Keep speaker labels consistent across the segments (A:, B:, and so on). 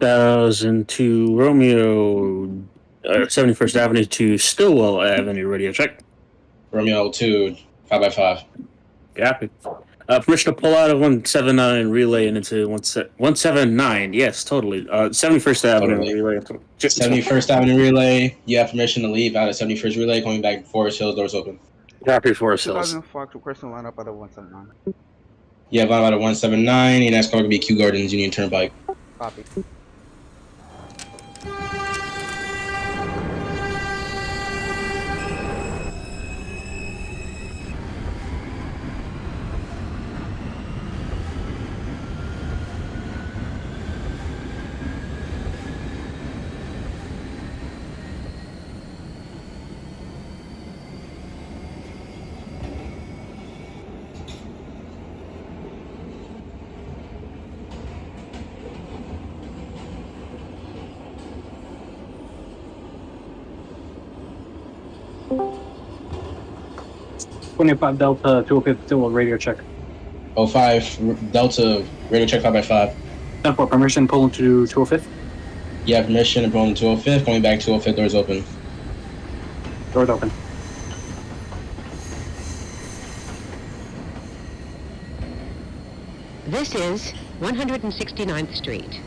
A: 1000 to Romeo, 71st Avenue to Stillwell Avenue, radio check.
B: Romeo 2, 5x5.
A: Copy. Permission to pull out of 179 relay and into 179. Yes, totally. 71st Avenue
B: Totally.
A: relay.
B: 71st Avenue relay. You have permission to leave out of 71st relay. Coming back Forest Hills, doors open.
A: Copy, Forest Hills.
C: 2004 to Christian line up at the 179.
B: You have line out of 179. Your next car will be Kew Gardens Union Turnpike.
C: Copy.
A: .25 Delta 205 Stillwell radio check.
B: 05 Delta radio check 5x5.
A: 10-4 permission pull into 205.
B: You have permission to pull into 205. Coming back 205, doors open.
A: Doors open.
D: This is 169th Street.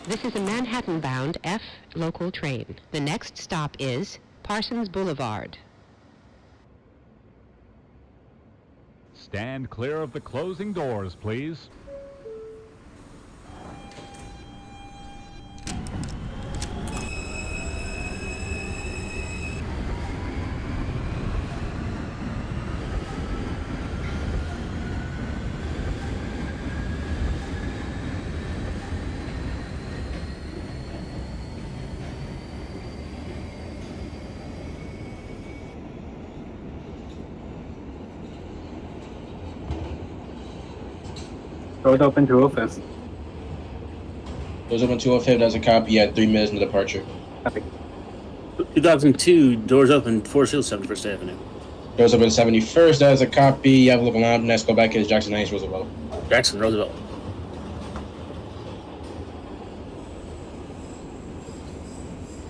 D: This is a Manhattan-bound F local train. The next stop is Parsons Boulevard.
E: Stand clear of the closing doors, please.
A: Doors open 205.
B: Doors open 205. That's a copy at 3 minutes in the departure.
A: Copy. 2002 doors open Forest Hills 71st Avenue.
B: Doors open 71st. That's a copy. You have a look around. Next go back is Jackson Heights Roosevelt.
A: Jackson Roosevelt.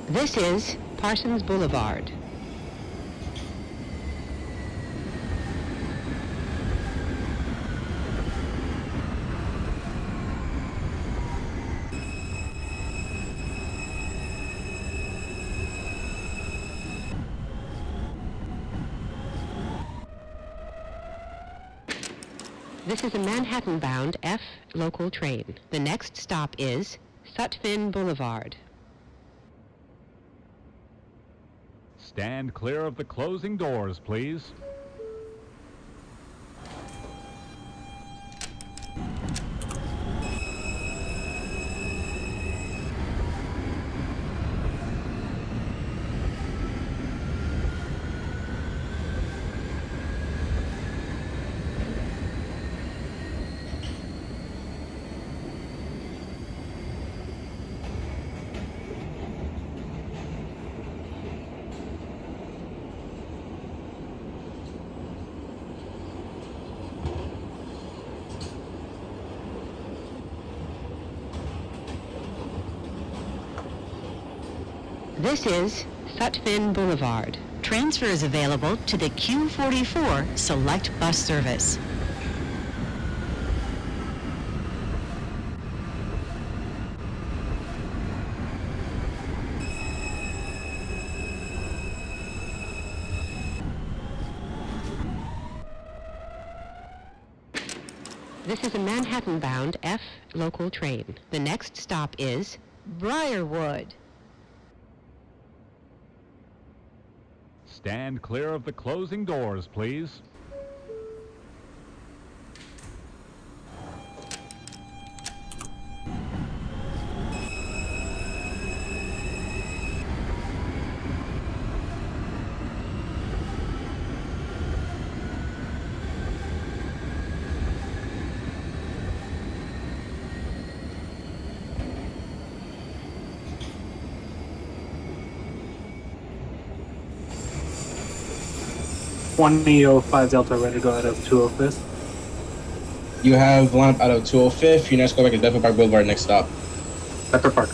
D: This is Parsons Boulevard. This is a Manhattan-bound F local train. The next stop is Sutphin Boulevard.
E: Stand clear of the closing doors, please.
D: This is Sutphin Boulevard. Transfer is available to the Q44 Select Bus Service. This is a Manhattan-bound F local train. The next stop is Briarwood.
E: Stand clear of the closing doors, please.
F: 2005 Delta ready to go out of 205th.
B: You have lineup out of 205th. Your next callback is Bedford Park Boulevard. Next stop.
F: Bedford Park.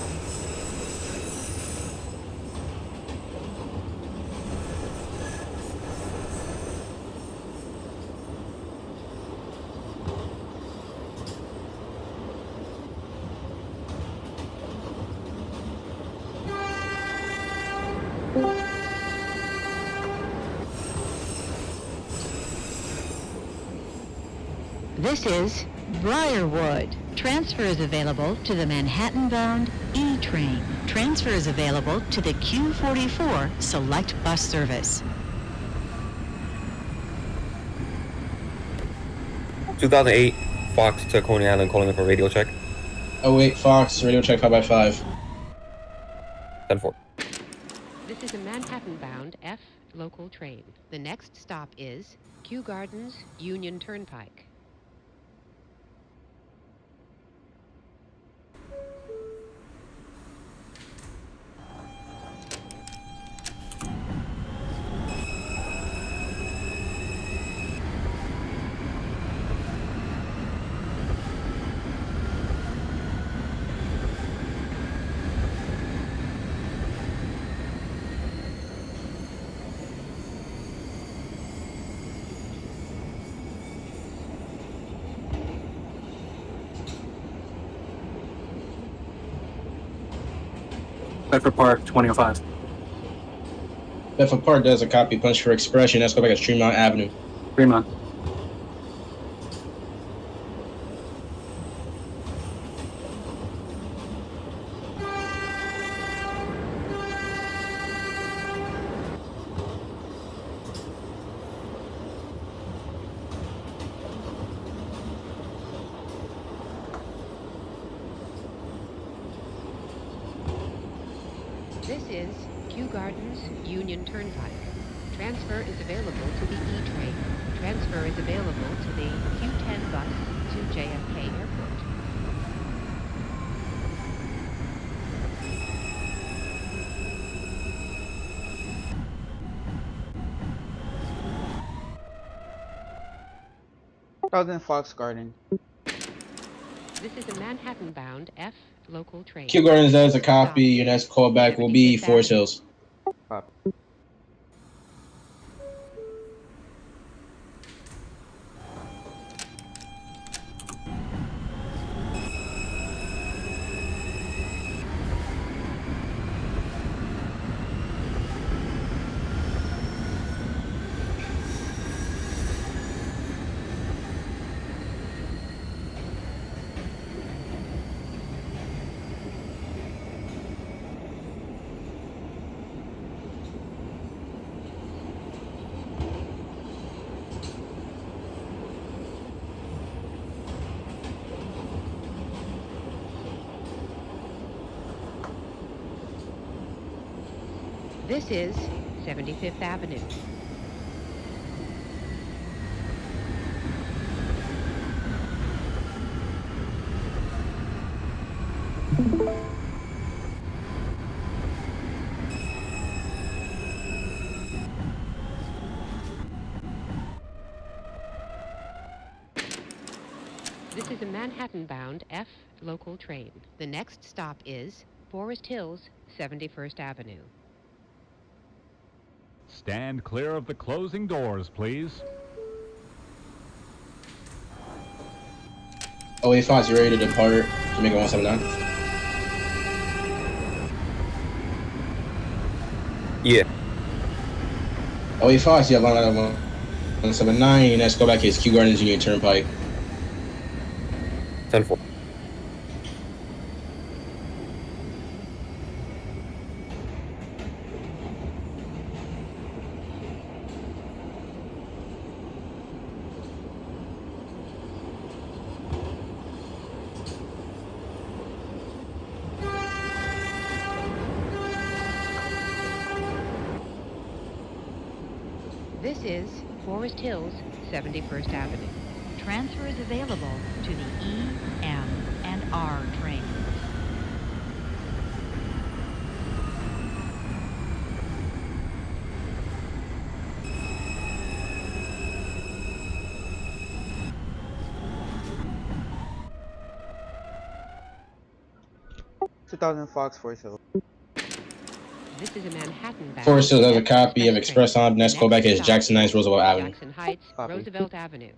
D: This is Briarwood. Transfer is available to the Manhattan-bound E train. Transfer is available to the Q44 Select Bus Service.
G: 2008, Fox to Coney Island calling in for radio check.
B: 08 Fox, radio check 5x5.
G: 10-4.
H: This is a Manhattan-bound F local train. The next stop is Kew Gardens Union Turnpike.
F: Bedford Park, 2005.
B: Bedford Park does a copy punch for Express. Your next callback is Tremont Avenue.
F: Fremont.
H: This is Kew Gardens Union Turnpike. Transfer is available to the E train. Transfer is available to the Q10 bus to JFK Airport.
C: Thousand Fox Garden.
H: This is a Manhattan-bound F local train.
B: Kew Gardens does a copy. Your next callback will be Forest Hills.
C: Copy.
H: This is 75th Avenue. This is a Manhattan-bound F local train. The next stop is Forest Hills, 71st Avenue.
E: Stand clear of the closing doors, please.
B: 08 Fox, you ready to depart Jamaica 179?
G: Yeah.
B: 08 Fox, you have lineup out of 179. Your next callback is Kew Gardens Union Turnpike.
G: 10-4.
H: This is Forest Hills, 71st Avenue.
D: Transfer is available to the E, M, and R trains.
C: 2000 Fox Forest Hill.
H: This is a Manhattan bound.
B: Forest Hills has a
H: Express
B: copy of
H: train.
B: Express on. Next
H: The
B: go back is
H: stop
B: Jackson Heights, Roosevelt Avenue.
H: Jackson Heights,
C: Copy.
H: Roosevelt Avenue.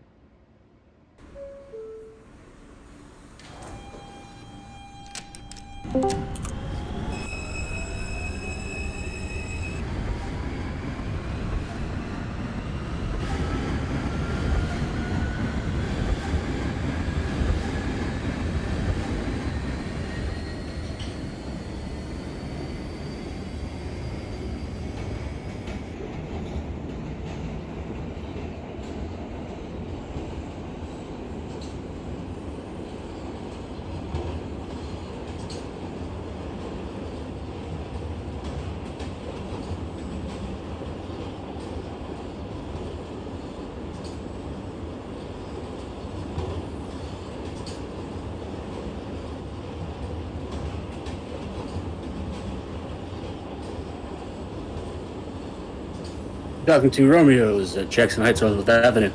A: Talking to Romeo's at Jackson Heights, Roosevelt Avenue.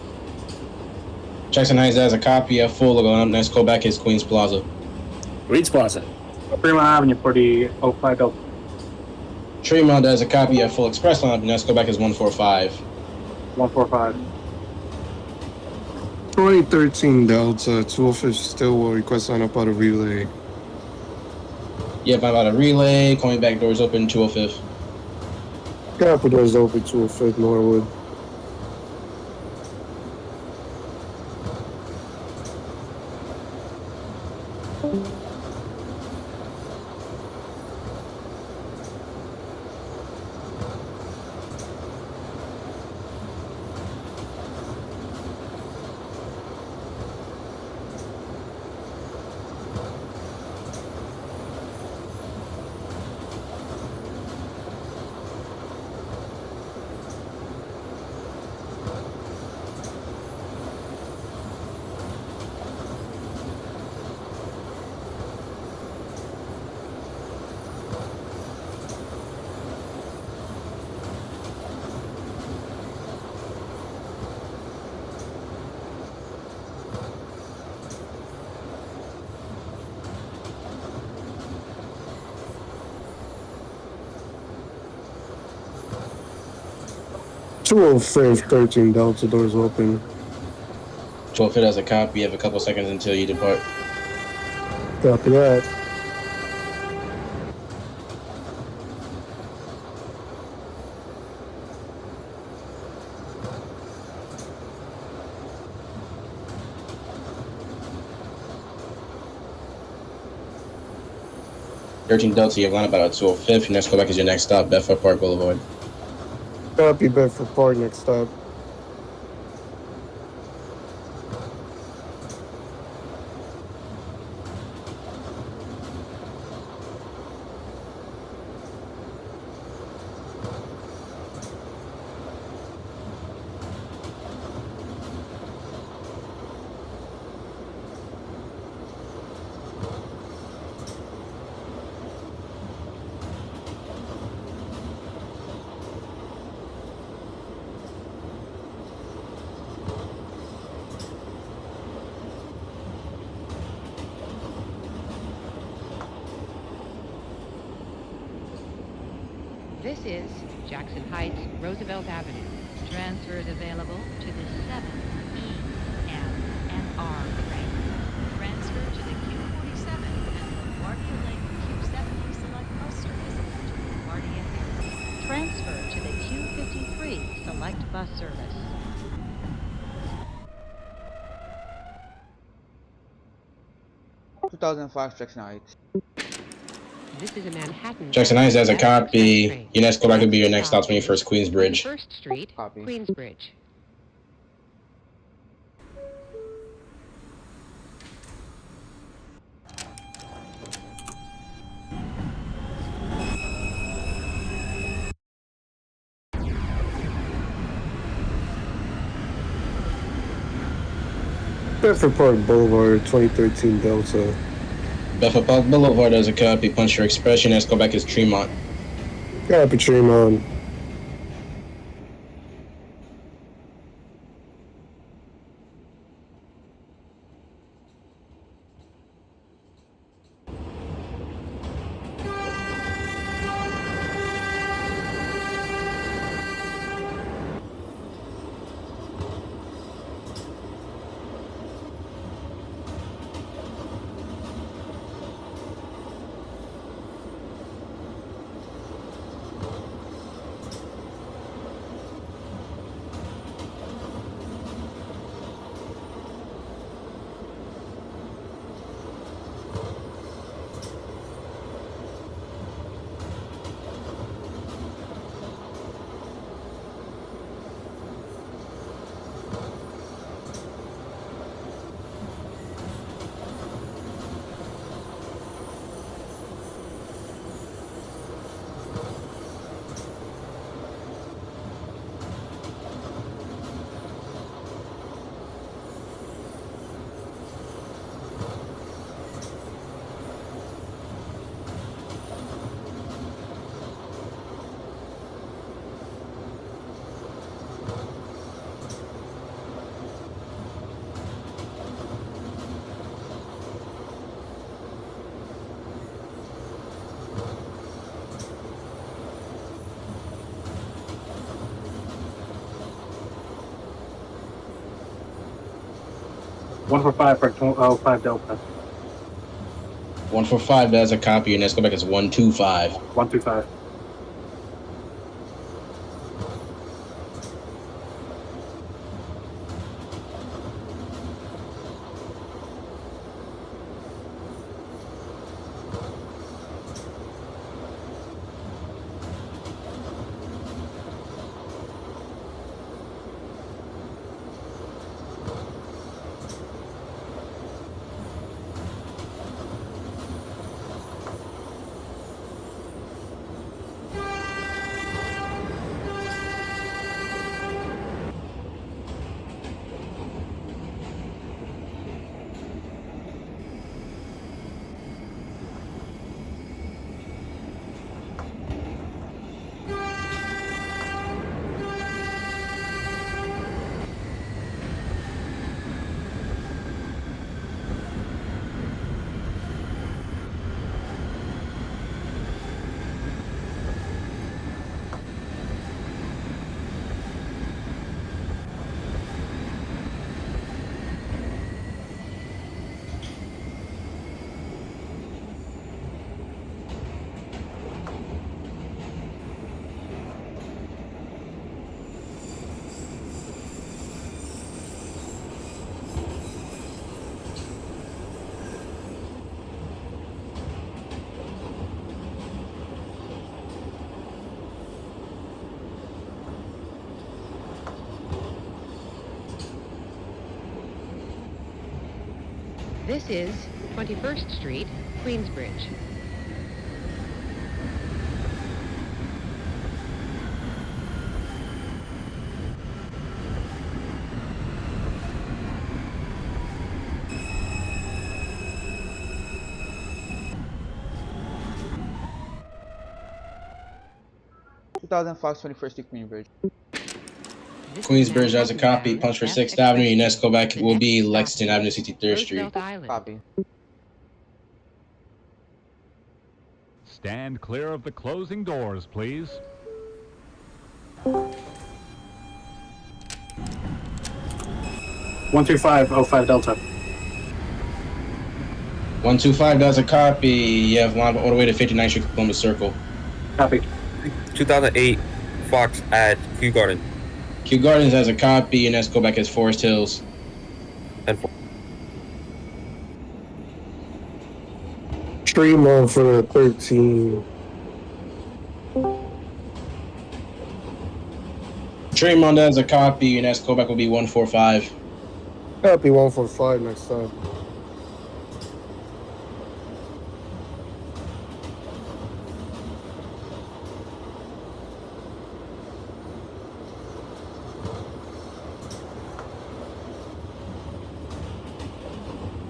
B: Jackson Heights has a copy of full going up. Next go back is Queens Plaza.
A: Reed's Plaza.
F: Fremont Avenue for the 05 Delta.
B: Tremont has a copy of full Express line. Next go back is 145.
F: 145.
I: 2013 Delta, 205 Stillwell, request sign up out of relay.
B: Yep, I'm about a relay. Coming back doors open, 205.
I: Copy doors open, 205 Norwood. Two oh five 13 Delta, doors open.
B: 205 has a copy. You have a couple seconds until you depart.
I: Copy that.
B: Delta, you have line up about 205. Next go back is your next stop, Bedford Park Boulevard.
I: Copy Bedford Park, next stop.
H: This is Jackson Heights, Roosevelt Avenue.
D: Transfers available to the 7 E, M, and R train. Transfer to the Q47 and LaGuardia Lake Q70 Select Bus Service to LaGuardia Airport. Transfer to the Q53 Select Bus Service.
C: Jackson Heights.
H: This is a Manhattan.
B: Jackson Heights has a
H: Express
B: copy.
H: train.
B: Your next go back will be your next stop,
H: Stop is
B: 21st Queensbridge.
H: 21st Street,
C: Copy.
H: Queensbridge.
I: Bedford Park Boulevard, 2013 Delta.
B: Bedford Park Boulevard has a copy. Punch your express. Your next go back is Tremont.
I: Copy Tremont.
F: 145 for 05 Delta.
B: 145, that's a copy. Your next callback is 125.
F: 125.
H: This is 21st Street, Queensbridge.
C: Fox 21st Street, Queensbridge.
B: Queensbridge has a copy. Punch for 6th Avenue. Your next callback will be Lexington Avenue, 63rd Street.
H: Roosevelt Island.
C: Copy.
E: Stand clear of the closing doors, please.
F: 125 05 Delta.
B: 125 does a copy. You have line all the way to 59th Street, Columbus Circle.
F: Copy.
G: 2008 Fox at Kew Garden.
B: Kew Gardens has a copy. Your next callback is Forest Hills.
G: And
I: Stream on for 13.
B: Tremont has a copy. Your next callback will be 145.
I: Copy 145 next time.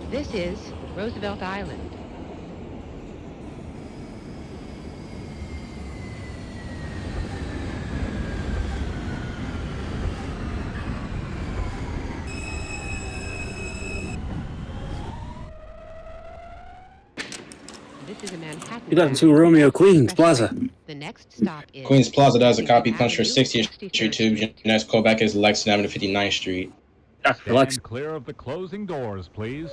H: This is Roosevelt Island. This is a Manhattan.
A: 2002 Romeo, Queens Plaza.
H: The next stop is
B: Queens Plaza does a copy.
H: Lexington
B: Punch for
H: Avenue,
B: 60th Street
H: 63rd
B: Tube. Your next callback is Lexington Avenue, 59th Street.
A: Relax.
E: Stand clear of the closing doors, please.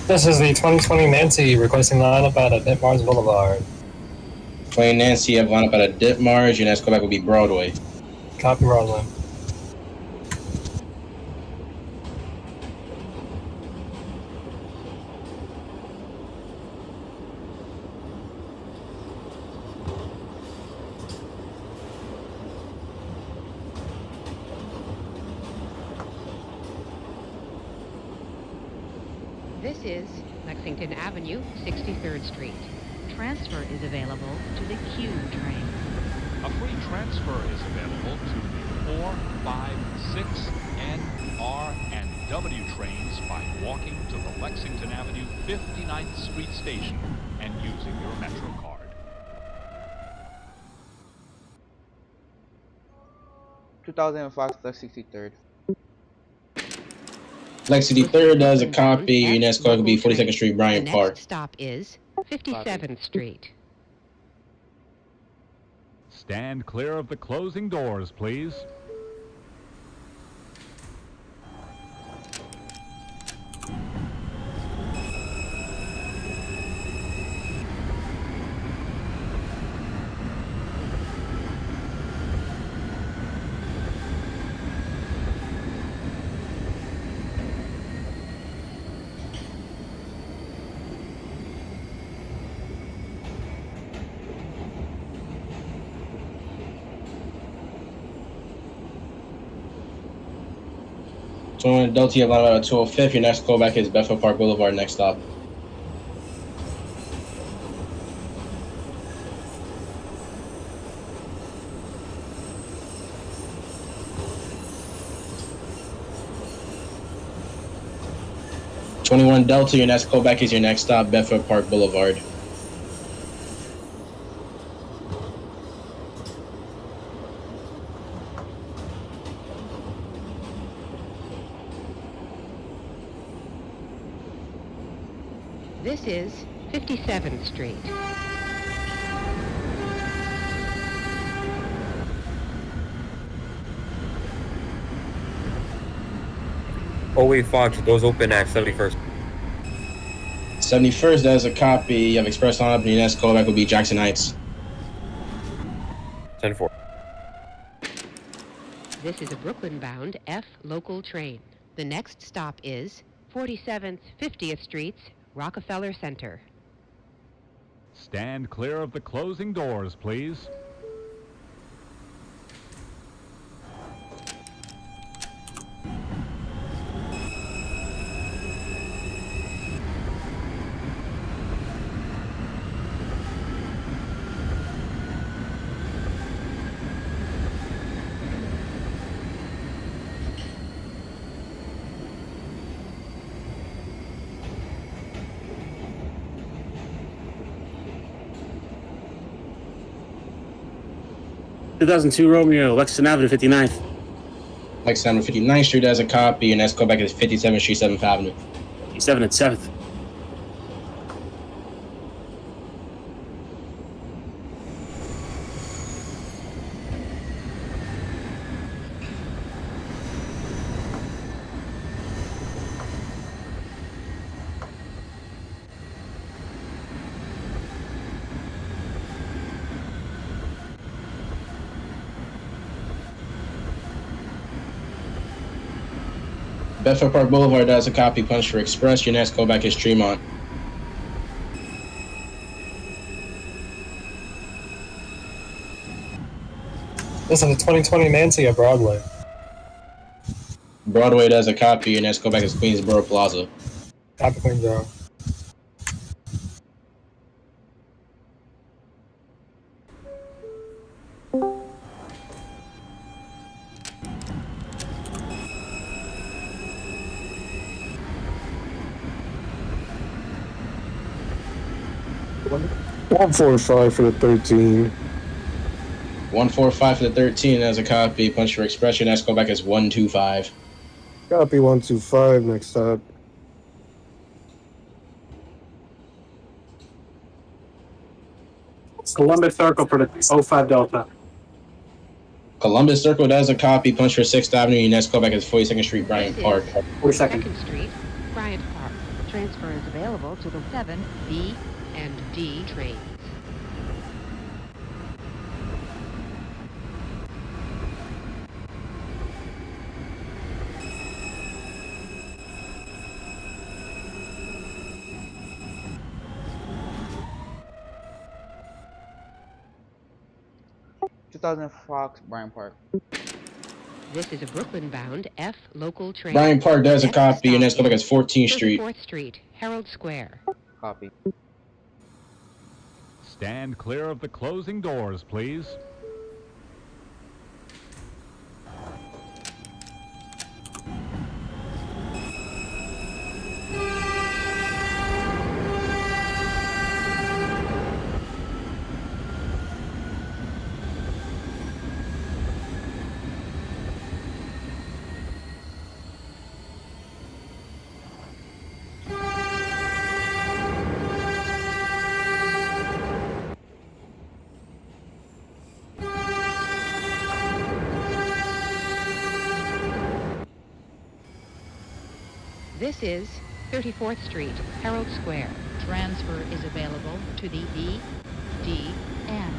J: This is the 2020 Nancy requesting lineup at Ditmars Boulevard.
B: Plain Nancy have line up at a Ditmars. Your next callback will be Broadway.
J: Copy, Broadway.
H: This is Lexington Avenue, 63rd Street.
D: Transfer is available to the Q train.
E: A free transfer is available to the 4, 5, 6, N, R, and W trains by walking to the Lexington Avenue 59th Street station and using your Metro card.
C: Fox 63rd.
B: Lexity third does a copy. Your next call could be 42nd Street,
H: The
B: Bryant
H: next
B: Park.
H: stop is 57th Street.
E: Stand clear of the closing doors, please.
B: So in Delta, you have line about 205th. Your next callback is Bedford Park Boulevard, next stop. '21 Delta, your next callback is your next stop, Bedford Park Boulevard.
H: This is 57th Street.
G: Oh wait, Fox, doors open at 71st.
B: 71st does a copy. You have express lineup, and your next callback will be Jackson Heights.
G: 10-4.
H: This is a Brooklyn-bound F local train. The next stop is 47th 50th Streets, Rockefeller Center.
E: Stand clear of the closing doors, please.
A: Two 2002 Romeo, Lexington Avenue, 59th.
B: Lexington Avenue, 59th Street does a copy. Your next callback is 57th Street, 7th Avenue.
A: 7 at 7th.
B: Bedford Park Boulevard does a copy. Punch for Express. Your next callback is Tremont.
J: This is a 2020 Nancy at Broadway.
B: Broadway does a copy. Your next callback is Queensboro Plaza.
J: Copy Queensboro.
I: One 4-5 for the 13.
B: 145 for the 13 as a copy. Punch for Express. Your next callback is 125.
I: Copy 125 next stop.
F: Columbus Circle for the 05 Delta.
B: Columbus Circle does a copy. Punch for 6th Avenue. Your next callback is 42nd Street, Bryant Park.
F: 42nd.
H: 2nd Street, Bryant Park. Transfer is available to the 7 B and D trains.
C: Fox, Bryant Park.
H: This is a Brooklyn-bound F local train.
B: Bryant Park does a copy. Your next callback is 14th Street.
H: 4th Street, Herald Square.
C: Copy.
E: Stand clear of the closing doors, please.
H: This is 34th Street, Herald Square.
D: Transfer is available to the E, D, M,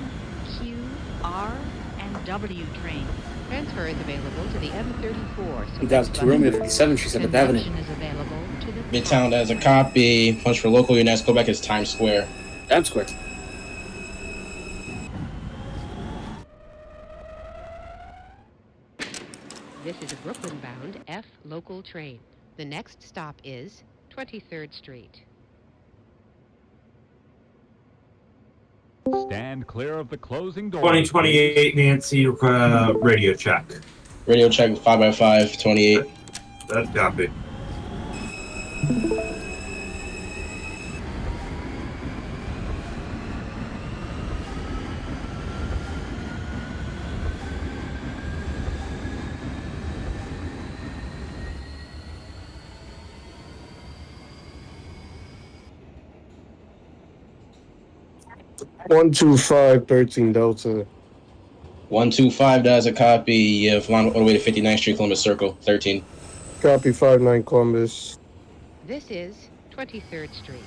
D: Q, R, and W train.
H: Transfer is available to the M34.
A: 2002 Romeo 57 Street, 7th Avenue.
D: Connection is available to the
B: Midtown has a copy. Punch for local. Your next callback is Times Square.
A: Times Square.
H: This is a Brooklyn-bound F local train. The next stop is 23rd Street.
E: Stand clear of the closing doors.
K: 2028 Nancy radio check.
B: Radio check 5x5, 28.
K: That's copy.
I: One two five 13 Delta.
B: 125 does a copy. You have line all the way to 59th Street, Columbus Circle, 13.
I: Copy 59 Columbus.
H: This is 23rd Street.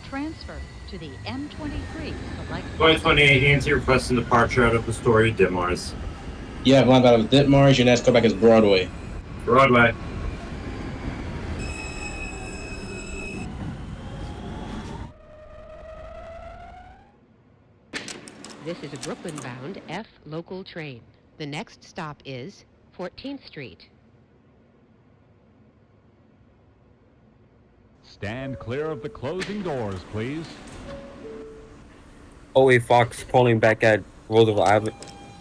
D: transfer to the M23 select.
K: 2028 Nancy requesting departure out of Astoria, Ditmars.
B: You have line out of Ditmars. Your next callback is Broadway.
K: Broadway.
H: This is a Brooklyn-bound F local train. The next stop is 14th Street.
E: Stand clear of the closing doors, please.
G: 08 Fox calling back at Roosevelt Avenue.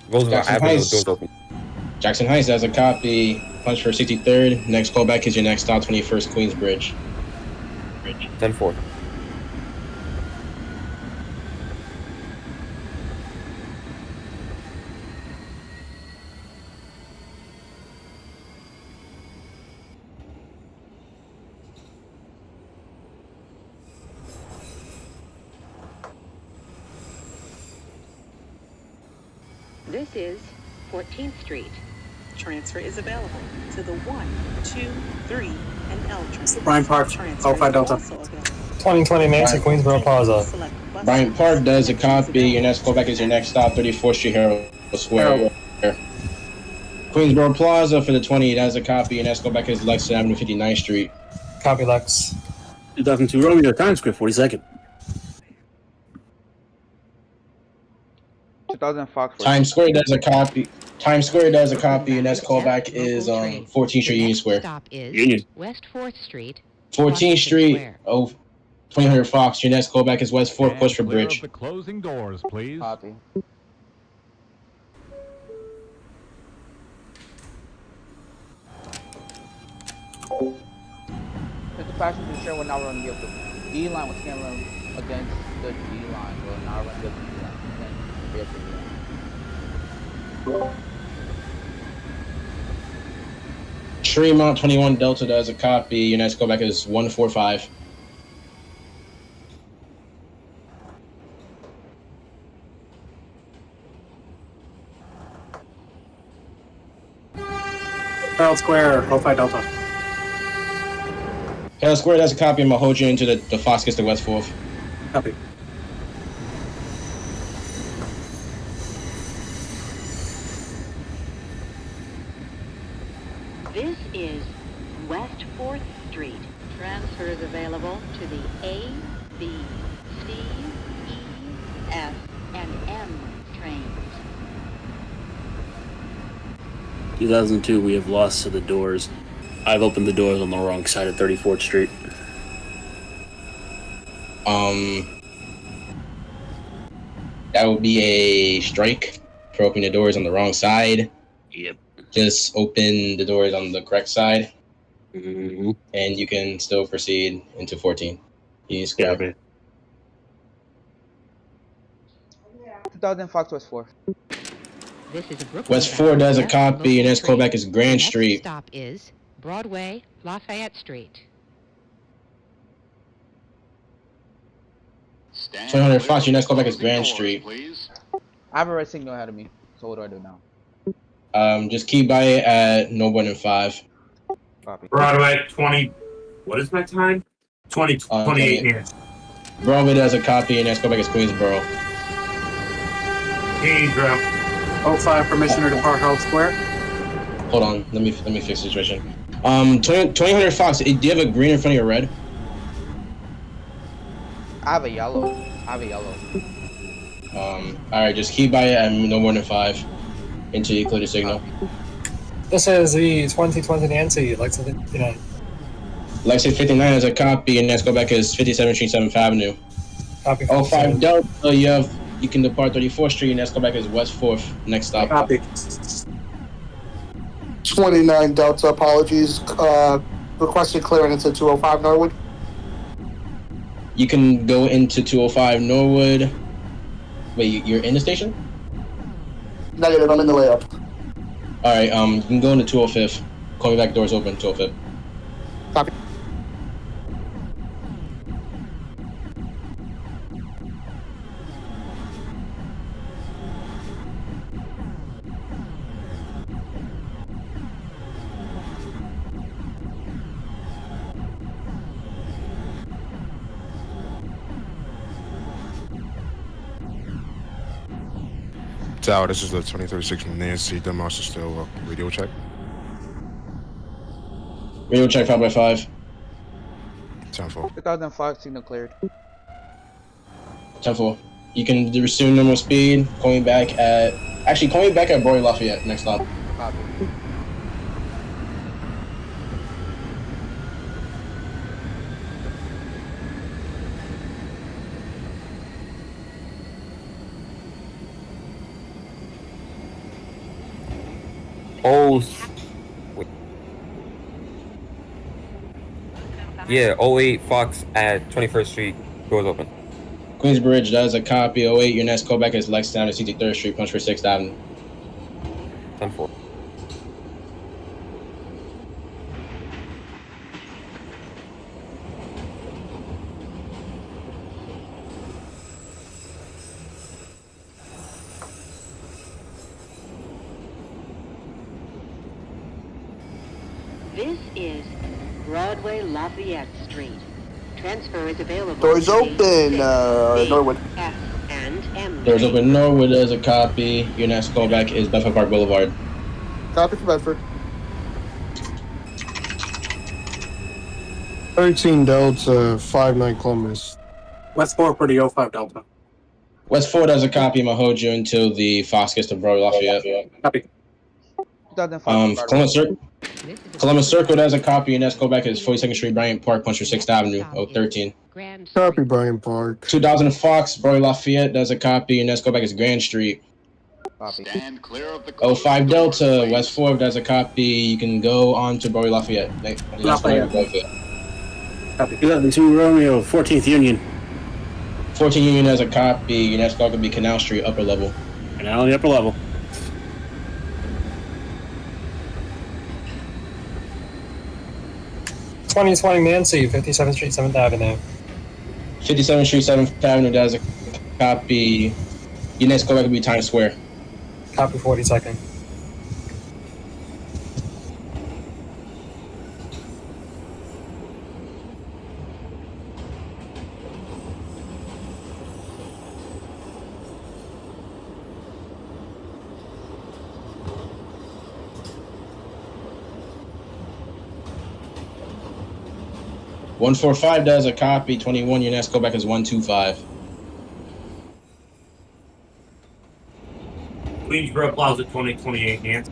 G: Roosevelt Avenue, doors open.
B: Jackson Heights has a copy. Punch for 63rd. Next callback is your next stop, 21st Queensbridge.
G: 10-4.
H: This is 14th Street.
L: Transfer is available to the 1, 2, 3, and L train.
F: Bryant Park, Alpha Delta.
J: 2020 Nancy, Queensboro Plaza.
B: Bryant Park does a copy. Your next callback is your next stop, 34th Street, Herald Square. Queensboro Plaza for the 20 does a copy. Your next callback is Lexington Avenue, 59th Street.
J: Copy, Lex.
A: 2002 Romeo, Times Square, 42nd.
C: 2000 Fox.
B: Times Square does a copy. Times Square does a copy. Your next callback is 14th Street, Union Square.
H: Stop is
A: Union.
H: West 4th Street.
B: 14th Street, 2000 Fox. Your next callback is West 4th, push for
E: Stand clear
B: Bridge.
E: of the closing doors, please.
C: Copy. The passenger train will now run the D line with Cameron against the D line. Will now run the D line.
B: Tremont 21 Delta does a copy. Your next callback is 145.
F: Herald Square, Alpha Delta.
B: Herald Square does a copy. I'm gonna hold you into the Fox gets the West 4th.
F: Copy.
D: This is West 4th Street. Transfer is available to the A, B, C, E, F, and M trains.
A: 2002, we have lost to the doors. I've opened the doors on the wrong side of 34th Street.
B: That would be a strike for opening the doors on the wrong side.
A: Yep.
B: Just open the doors on the correct side,
A: Mm-hmm.
B: and you can still proceed into 14. Union Square.
A: Yeah,
C: 2000 Fox West 4.
H: This is a Brooklyn.
B: West 4 does a copy. Your next callback is Grand Street.
H: Stop is Broadway, Lafayette Street.
B: 200 Fox. Your next callback is Grand Street.
C: I have a red signal ahead of me. So what do I do now?
B: Just keep by it at no more than 5.
C: Copy.
K: Broadway, 20 What is my time? 28
B: Okay.
K: minutes.
B: Broadway does a copy, and let's go back as Queensboro.
K: Hey, drop.
F: 05 permission to depart Herald Square.
B: Hold on, let me fix the situation. 2000 Fox, do you have a green in front of your red?
C: I have a yellow.
B: Alright, just keep by it and no more than 5 until you clear the signal.
J: This is the 2020 Nancy, Lexington,
B: Lexington 59 is a copy, and let's go back as 57th Street, 7th Avenue.
J: Copy.
B: 05 Delta, you can depart 34th Street, and let's go back as West 4th. Next stop.
F: Copy.
M: 29 Delta, apologies. Requested clearance into 205 Norwood.
B: You can go into 205 Norwood. Wait, you're in the station?
M: Negative, I'm in the layup.
B: Alright, you can go into 205th. Call me back, doors open, 205th.
M: Copy.
I: Tower, this is the 2036 from Nancy. The master still radio check.
B: Radio check 5x5.
I: 10-4.
C: 2000 Fox signal cleared.
B: 10-4. You can resume normal speed. Call me back at Boy Lafayette. Next stop.
C: Copy.
G: Yeah, 08 Fox at 21st Street. Doors open.
B: Queensbridge does a copy. 08. Your next callback is Lexington at 63rd Street, punch for 6th Avenue.
G: 10-4.
D: This is Broadway Lafayette Street. Transfer is available.
M: Doors
D: to
M: open,
D: B,
M: Norwood.
D: F, and M.
B: Doors open. Norwood does a copy. Your next callback is Bedford Park Boulevard.
M: Copy for Bedford.
I: 13 Delta, 59 Columbus.
F: West 4 for the 05 Delta.
B: West 4 does a copy. I'm gonna hold you until the Fox gets to Broadway Lafayette.
F: Copy.
C: 2000 Fox.
B: Columbus Circle does a copy, and let's go back as 42nd Street, Bryant Park, punch for 6th Avenue, 013.
I: Copy, Bryant Park.
B: 2000 Fox, Broadway Lafayette does a copy, and let's go back as Grand Street.
C: Copy.
B: 05 Delta, West 4 does a copy. You can go on to Broadway Lafayette.
A: Copy. 2 Romeo, 14th Union.
B: 14 Union has a copy. Your next call could be Canal Street, upper level.
A: Canal on the upper level.
J: 2020 Nancy, 57th Street, 7th Avenue.
B: 57th Street, 7th Avenue does a copy. Your next callback would be Times Square.
J: Copy 42nd.
B: One 145 does a copy. 21. Your next callback is 125.
K: Queensboro Plaza 2028 Nancy.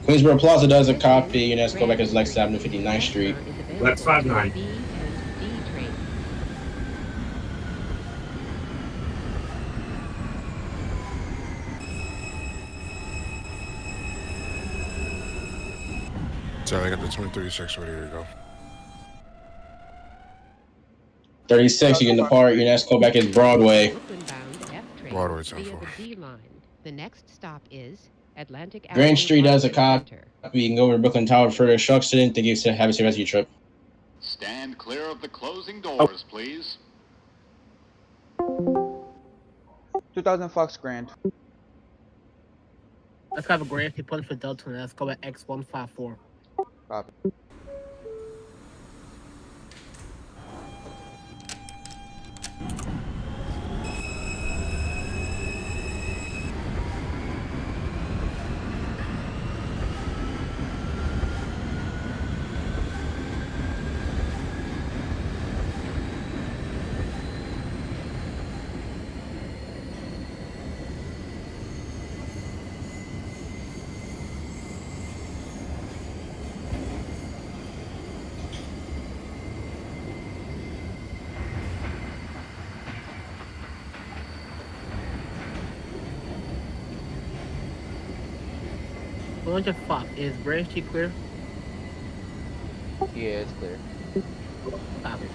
B: Queensboro Plaza does a copy. Your next callback is Lexington Avenue, 59th Street.
K: Lex 59.
I: Sorry, I got the 2036 ready to go.
B: 36. You can depart. Your next callback is Broadway.
I: Broadway 10-4.
H: The next stop is Atlantic
B: Grand
H: Avenue
B: Street does a
H: Market
B: copy.
H: Center.
B: You can go over to Brooklyn Tower for the instruction. Thank you. Have a safe rest of your trip.
N: Stand clear of the closing doors, please.
C: 2000 Fox Grand.
O: Let's have a Grand Prix for Delta, and let's go at X154.
C: Copy.
O: 205. Is Branch Street clear?
C: Yeah, it's clear.
O: Copy.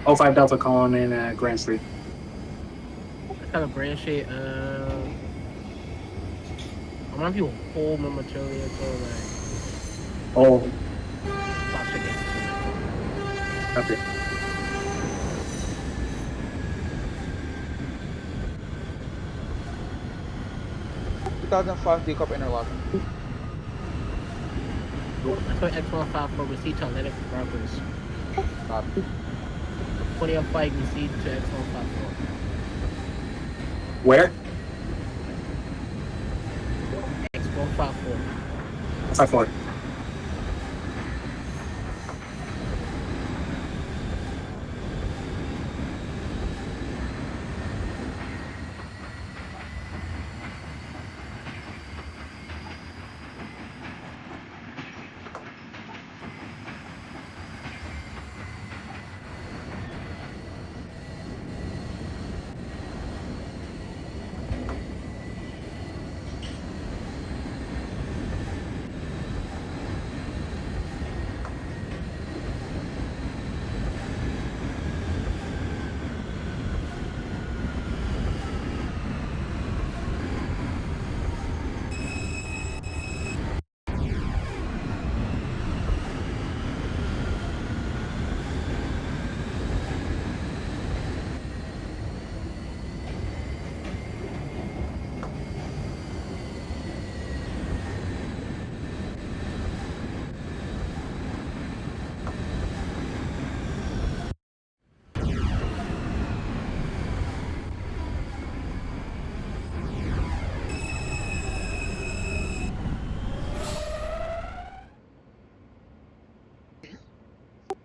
F: Oh, 05 Delta calling in at Grand Street.
O: I got a Branch Street. I'm gonna be a whole momentarily until like.
F: Oh,
O: Stop checking.
F: copy.
C: $2,005 decouple interlocking.
O: That's what X15 for receipt to Atlantic Robbers.
C: Copy.
O: 2005 receipt to X154.
F: Where?
O: X154.
F: 54.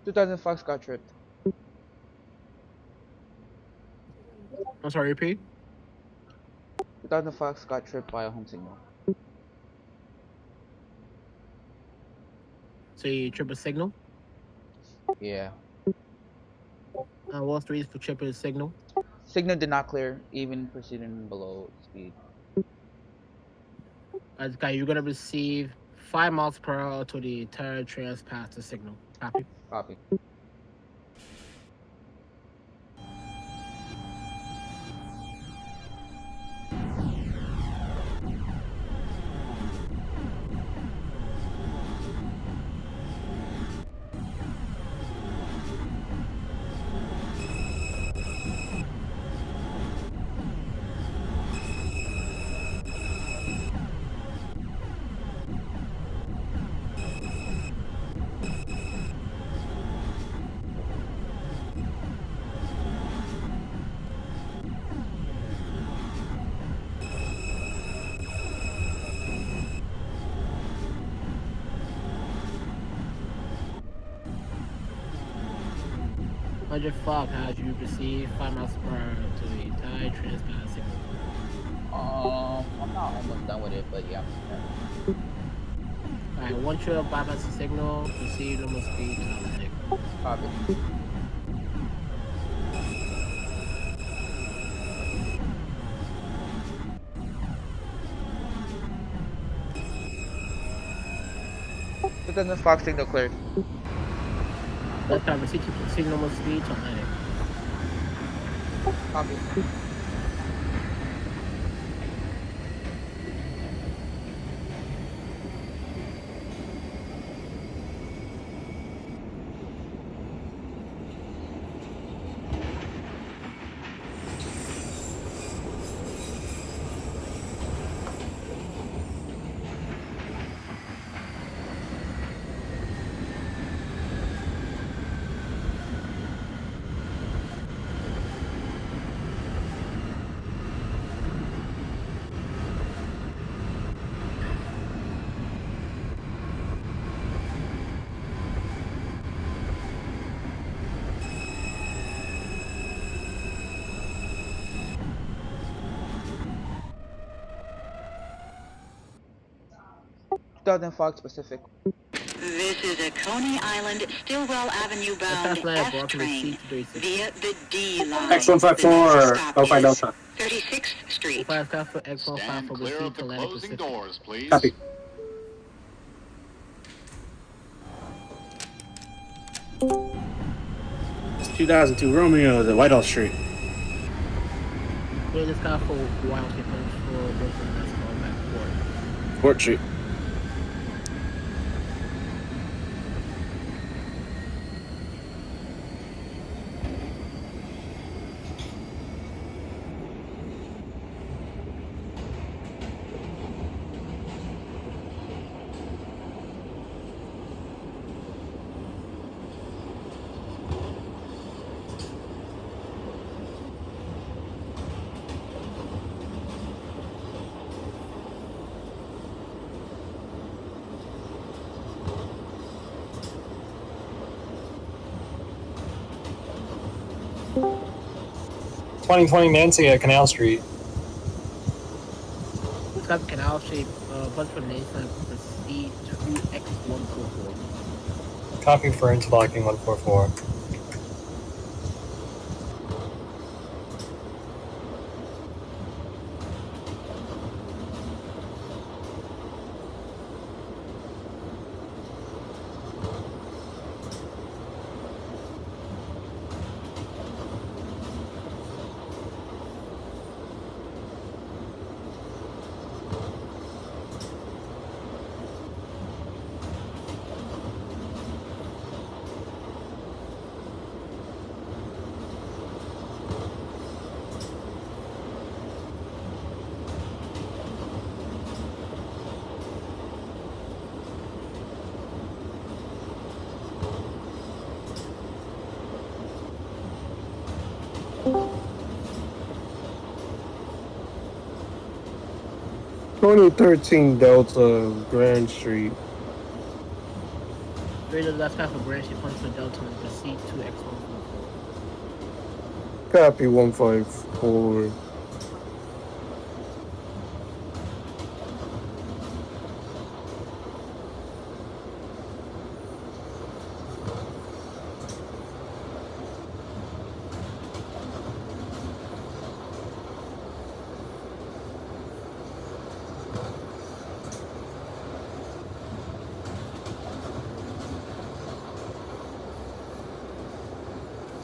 C: $2,005 got tripped.
O: I'm sorry, repeat.
C: 2005 got tripped by a home signal.
O: So you trip a signal?
C: Yeah.
O: Wall Street for tripping a signal.
C: Signal did not clear, even proceeding below speed.
O: Okay, you're gonna receive 5 miles per hour to the entire trans past the signal. Copy.
C: Copy.
O: 100 Fox, how do you proceed 5 miles per hour to the Thai Trans-Pacific signal?
C: I'm not almost done with it, but yeah.
O: Alright, 1 trip bypass the signal, proceed normal speed to Atlantic.
C: Copy. Lieutenant Fox, signal cleared.
O: Left time, proceed to normal speed to Atlantic.
C: Copy. Lieutenant Fox, Pacific.
D: This is a Coney Island, Stillwell Avenue bound F train via the D line.
F: X154, Alpha Delta.
D: 36th Street.
N: Stand clear of the closing doors, please.
F: Copy.
A: It's 2002 Romeo, the Whitehall Street.
O: Clear this car for wild shipments for Brooklyn, that's going back to Port.
A: Port Street.
J: Nancy at Canal Street.
O: It's got Canal Street, bunch of names and proceed to X144.
J: Copy for interlocking 144.
I: Twenty 13 Delta Grand Street.
O: Read the left half of branch, you punch for Delta and proceed to X144.
I: Copy 154.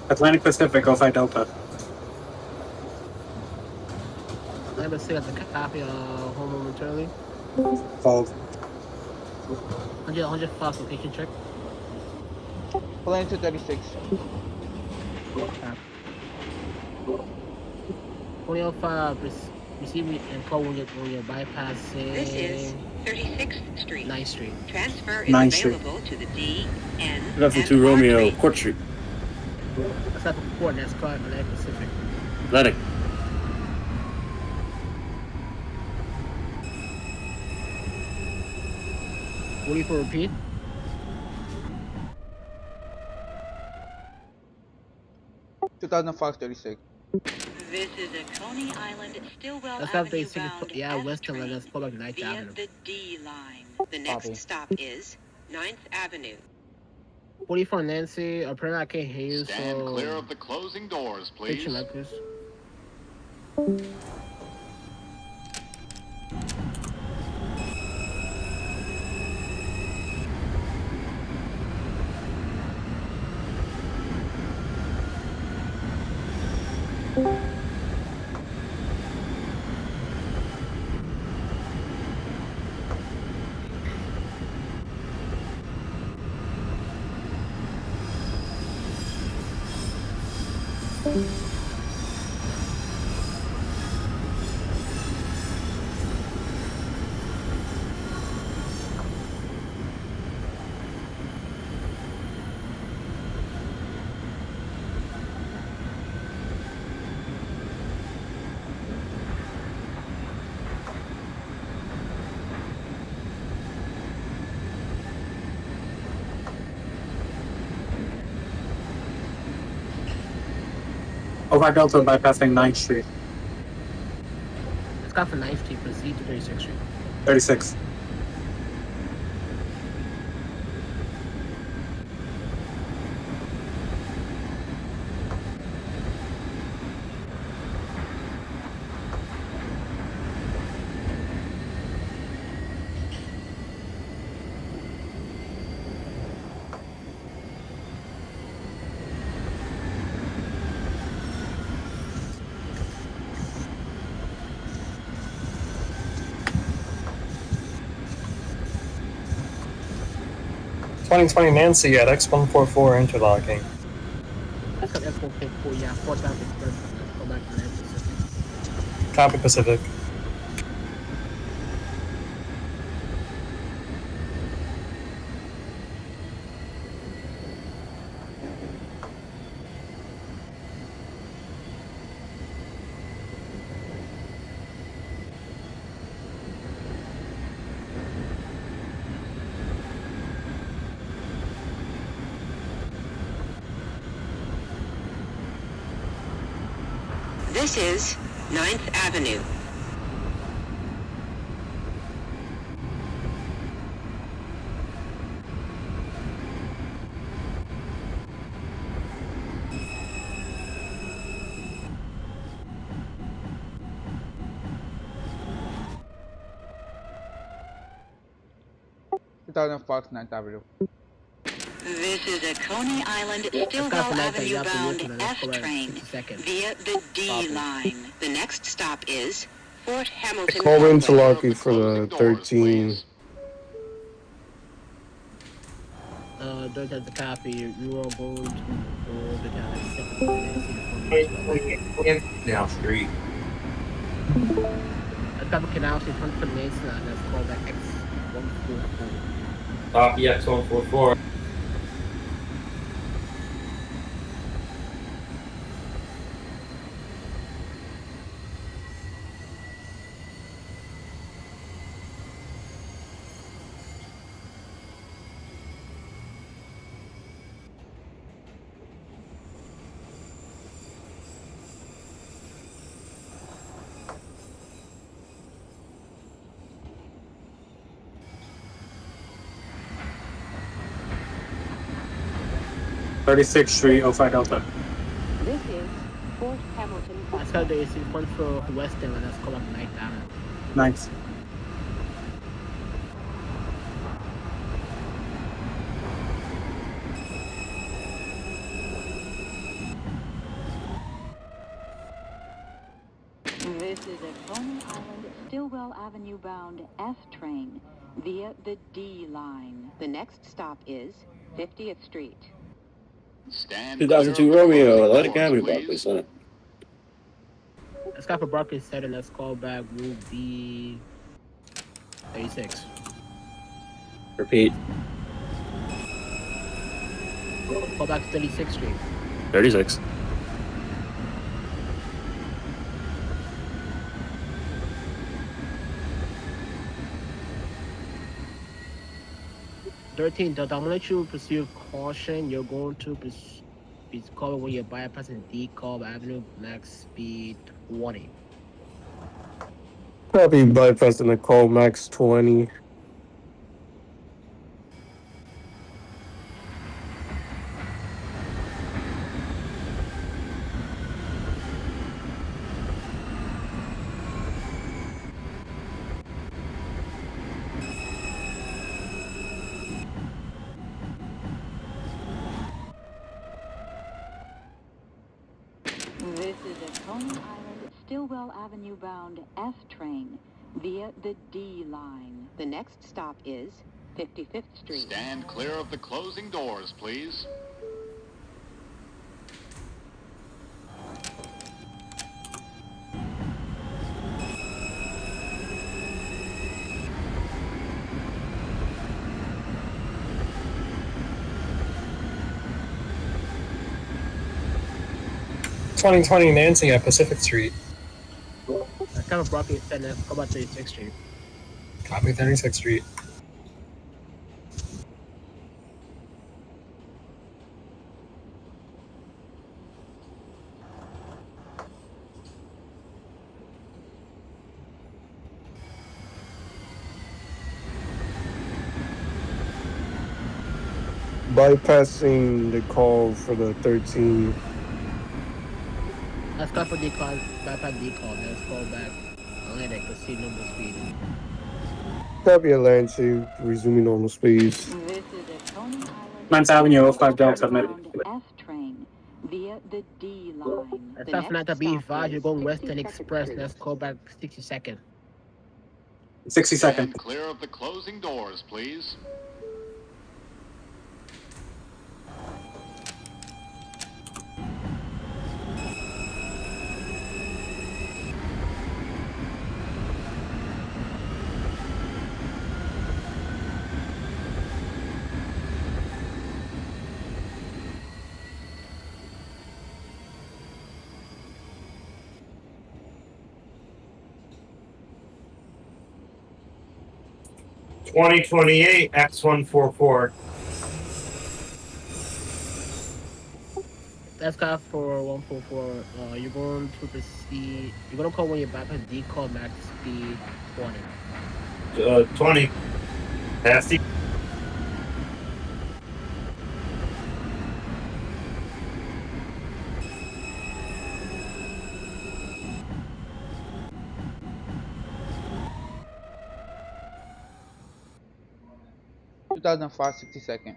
F: Atlantic Pacific, Alpha Delta.
O: Let me see at the copy home momentarily.
F: Fold.
O: 100 fast location check.
C: Plane 236.
O: 2005, receive me and call when you're bypassing.
D: This is 36th Street.
O: 9th Street.
D: Transfer is
F: 9th Street.
D: available to the D, N,
A: Level
D: and
A: 2 Romeo,
D: R3.
A: Port Street.
O: That's not the port, that's called Atlantic Pacific.
A: Atlantic.
O: Ready for repeat?
C: 2005 36.
L: This is a Coney Island, Stillwell
O: Let's have the
L: Avenue
O: secret.
L: bound
O: Yeah,
L: F
O: Western
L: train
O: let's pull up 9th
L: via
O: Avenue.
L: the D line. The next
O: Copy.
L: stop is 9th Avenue.
O: 44 Nancy. Apparently I can't hear you,
N: Stand
O: so.
N: clear of the closing doors, please.
O: Picture that, please.
F: Over Delta bypassing 9th Street.
O: Let's go for 9th Street, proceed to 36th Street.
F: 36.
J: '20 Nancy at X144 interlocking.
O: Let's go F154, yeah, 4,000 Let's go back to 9th Pacific.
J: Copy Pacific.
L: This is 9th Avenue.
C: Fox 9th Avenue.
L: This is a Coney Island, Stillwell Avenue bound F train via the D line. The next stop is Fort Hamilton.
I: Call interlocking for the 13.
O: Don't have the copy. You are going to go the
G: Now street.
O: Let's have a canal in front of Mason. Let's call that X144.
G: Copy X144.
F: '36th Street, 05 Delta.
H: This is Fort Hamilton.
O: Let's go the AC one for Western. Let's call up 9th Avenue.
F: 9th.
L: This is a Coney Island, Stillwell Avenue bound F train via the D line. The next stop is 50th Street.
N: Stand
A: 2002
N: clear of the
A: Romeo,
N: closing
A: Atlantic
N: doors,
A: Avenue,
N: please.
A: Barclays Center.
O: Let's go for Barclays Center. Let's call back Route B 36.
A: Repeat.
O: Call back to 36th Street.
A: 36. I'm
O: I'm gonna let you pursue caution. You're going to be Please call when you're bypassing DeKalb Avenue, max speed 20.
I: Copy, bypassing the call, max 20.
L: This is a Coney Island, Stillwell Avenue bound F train via the D line. The next stop is 55th Street.
N: Stand clear of the closing doors, please.
J: Nancy at Pacific Street.
O: Kind of Broccoli said let's go about 36th Street.
J: Copy 36th Street.
I: Bypassing the call for the 13.
O: Let's go for DeKalb, bypass DeKalb. Let's call back Atlantic, proceed normal speed.
I: Copy, Atlantic, resuming normal speeds.
L: This is a Coney Island,
F: 9th Avenue, 05 Delta,
L: bound F train via the D line.
O: Let's
L: The
O: stop
L: next
O: not to be
L: stop
O: advised, you're
L: is
O: going Western
L: 62nd
O: Express.
L: Street.
O: Let's call back 60-second.
F: 60
N: Stand
F: seconds.
N: clear of the closing doors, please.
K: X144.
O: Let's go for 144. You're going to proceed. You're going to call when you bypass DeKalb, max speed 20.
K: 20. Pass the.
C: $2,005, 60-second.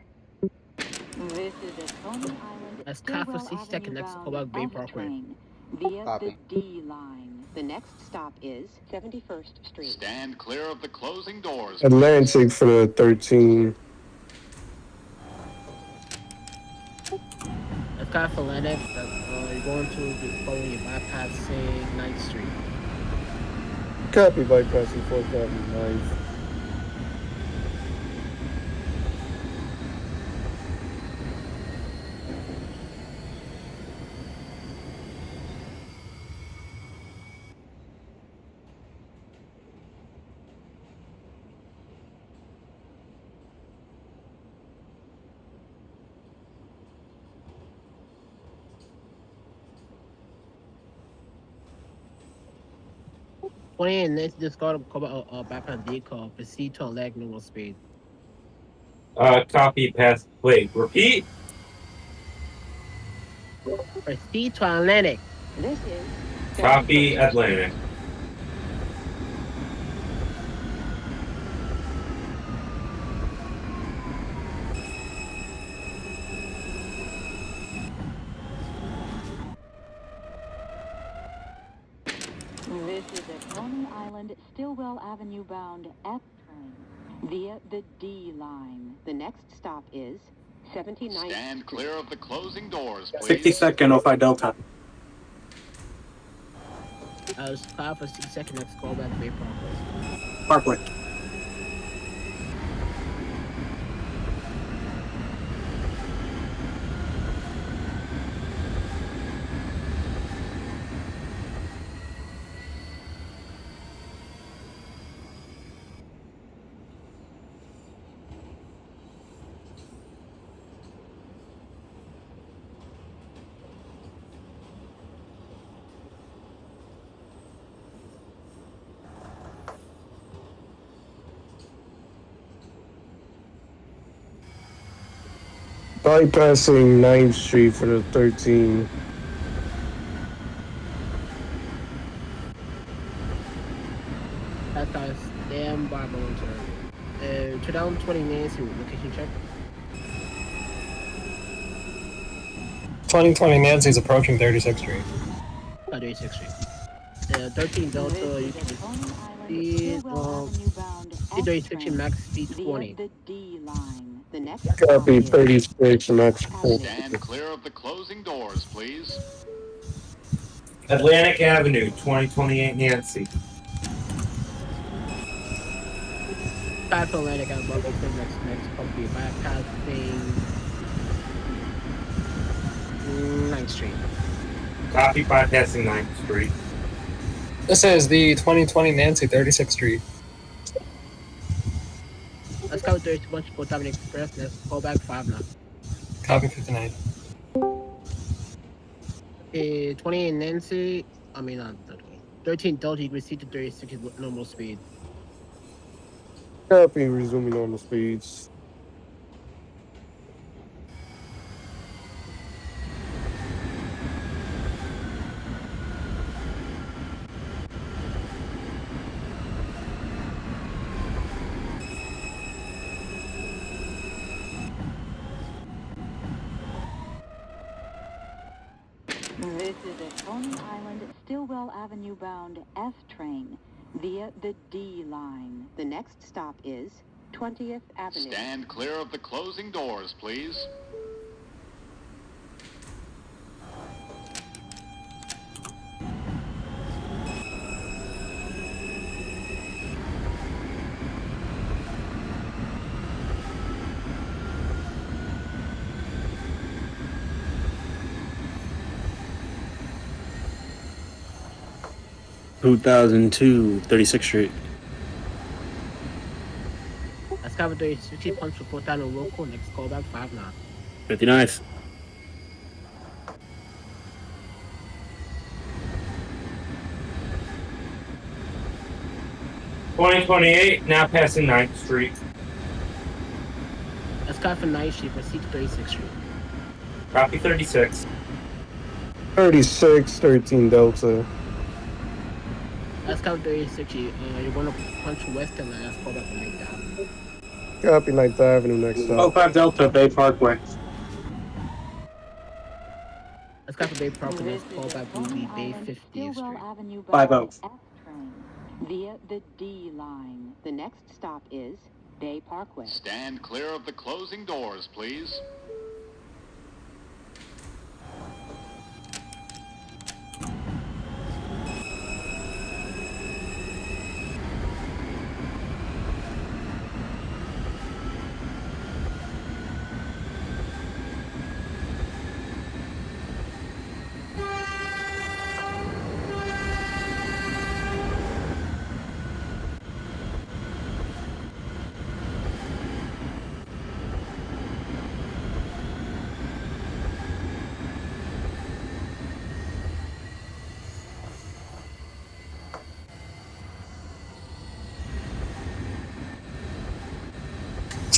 L: This is a Coney Island,
O: Let's cut for
L: Stillwell
O: 60 seconds. Let's call
L: Avenue
O: back Bay
L: bound F
O: Parkway.
L: train via
C: Copy.
L: the D line. The next stop is 71st Street.
N: Stand clear of the closing doors.
I: Atlantic for the 13.
O: Let's cut for Atlantic. You're going to be when you're bypassing 9th Street.
I: Copy, bypassing 4th Avenue, 9th.
O: And let's just go to bypass DeKalb. Proceed to leg normal speed.
K: Copy, pass. Wait, repeat?
O: Proceed to Atlantic.
L: This is
K: Copy, Atlantic.
L: This is a Coney Island, Stillwell Avenue bound F train via the D line. The next stop is 79th
N: Stand clear of the closing doors, please.
F: 62nd, 05 Delta.
O: Let's cut for 60 seconds. Let's call back Bay Parkway.
F: Parkway.
I: Bypassing 9th Street for the 13.
O: That's guys. Stand by momentarily. 2020 Nancy location check.
J: 2020 Nancy's approaching 36th Street.
O: 36th Street. 13 Delta, you can see, speed 36 max speed 20.
L: The D line. The next
I: Copy 36 max 4.
N: Stand clear of the closing doors, please.
G: Atlantic Avenue, 2028 Nancy.
O: Back to Atlantic and level to next company bypassing 9th Street.
G: Copy bypassing 9th Street.
J: This is the 2020 Nancy, 36th Street.
O: Let's cover 32 bunch of Dominic Express. Let's go back 5 now.
J: Copy 59.
O: 28 Nancy. I mean, not 20. 13 Delta, you can see to 36 is normal speed.
I: Copy, resuming normal speeds.
L: This is a Coney Island, Stillwell Avenue bound F train via the D line. The next stop is 20th Avenue.
N: Stand clear of the closing doors, please.
A: Two 36th Street.
O: Let's cover 36 punch report down on local. Next call back 5 now.
A: 59th.
G: Now passing 9th Street.
O: Let's cover 9th Street. Proceed to 36th Street.
G: Copy 36.
I: 36, 13 Delta.
O: Let's cover 36 Street. You're going to punch west and let's call back 9th Avenue.
I: Copy 9th Avenue next stop.
F: 05 Delta, Bay Parkway.
O: Let's cover Bay Parkway. Let's call back Bay 50th Street.
L: 50. Via the D line. The next stop is Bay Parkway.
N: Stand clear of the closing doors, please.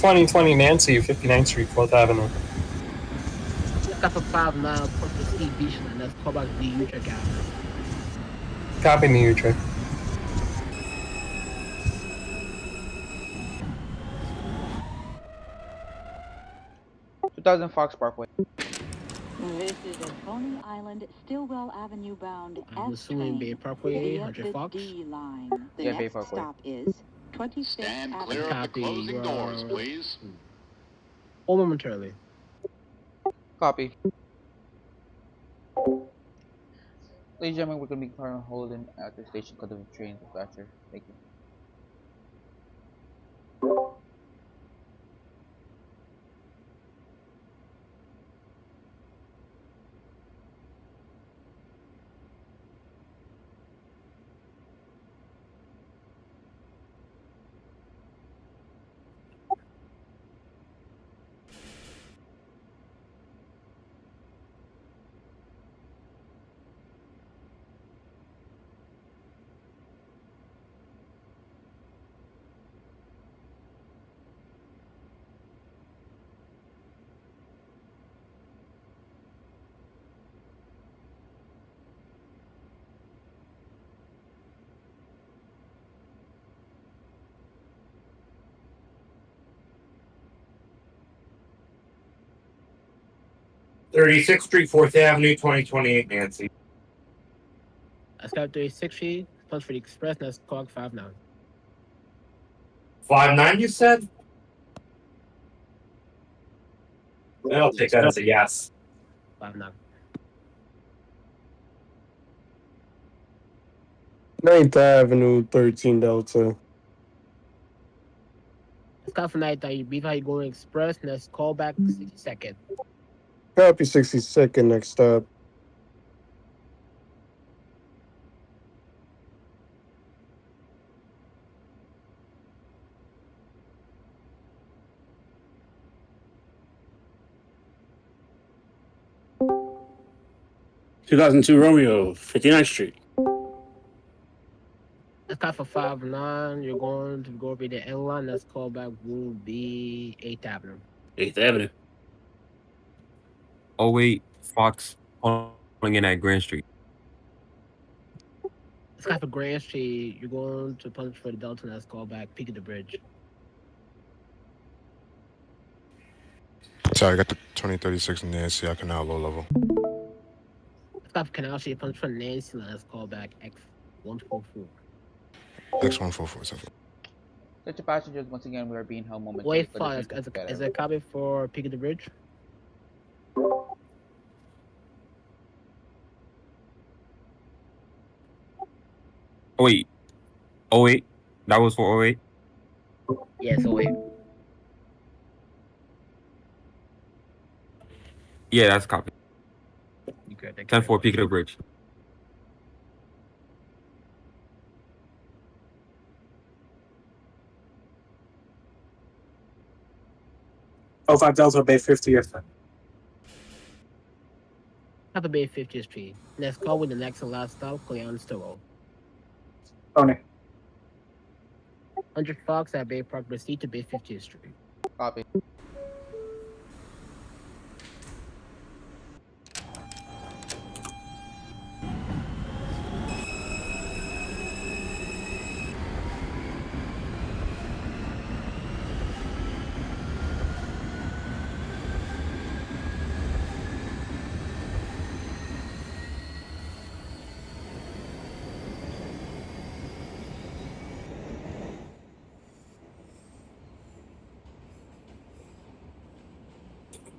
J: '20 Nancy, 59th Street, 4th Avenue.
O: Let's cover 5 now. Punch the Steve Beach line. Let's call back the Utrecht Avenue.
J: Copy New Utrecht.
C: Fox Parkway.
L: This is a Coney Island, Stillwell Avenue bound
O: I'm
L: F
O: assuming Bay
L: train
O: Parkway,
L: via
O: 100
L: the
O: Fox.
L: D line. The
C: Yeah, Bay
L: next
C: Parkway.
L: stop is 26th
N: Stand
L: Avenue.
N: clear of the
O: Copy,
N: closing doors, please.
O: Hold momentarily.
C: Copy. Ladies and gentlemen, we're going to be holding at the station because of the train dispatcher. Thank you.
K: 36th Street, 4th Avenue, 2028 Nancy.
O: Let's go 36th Street, punch for the Express, and let's call 59.
K: 59, you said? I'll take that as a yes.
O: 59.
I: 9th Avenue, 13 Delta.
O: Let's call for night that you beat how you going Express, and let's call back 62nd.
I: Copy 62nd, next stop.
A: Two 2002 Romeo, 59th Street.
O: Let's call for 59. You're going to go over the N line. Let's call back will be 8th Avenue.
A: 8th Avenue.
G: 08 Fox pulling in at Grand Street.
O: Let's call for Grand Street. You're going to punch for the Delta. Let's call back Peak of the Bridge.
P: Sorry, I got the 2036 Nancy. I can now low level.
O: Let's call for Canal Street. Punch for Nancy. Let's call back X144.
P: X144.
C: Such passengers, once again, we are being held momentarily.
O: Wait, fine. Is a copy for Peak of the Bridge?
G: Oh, wait. 08? That was for 08?
O: Yes, 08.
G: Yeah, that's copy. 10-4 Peak of the Bridge.
F: Oh, 5 Delta Bay 50th.
O: Tampa Bay 50th Street. Let's call with the next and last stop, Cleon Stowell.
F: Coney.
O: 100 Fox at Bay Park, proceed to Bay 50th Street.
C: Copy.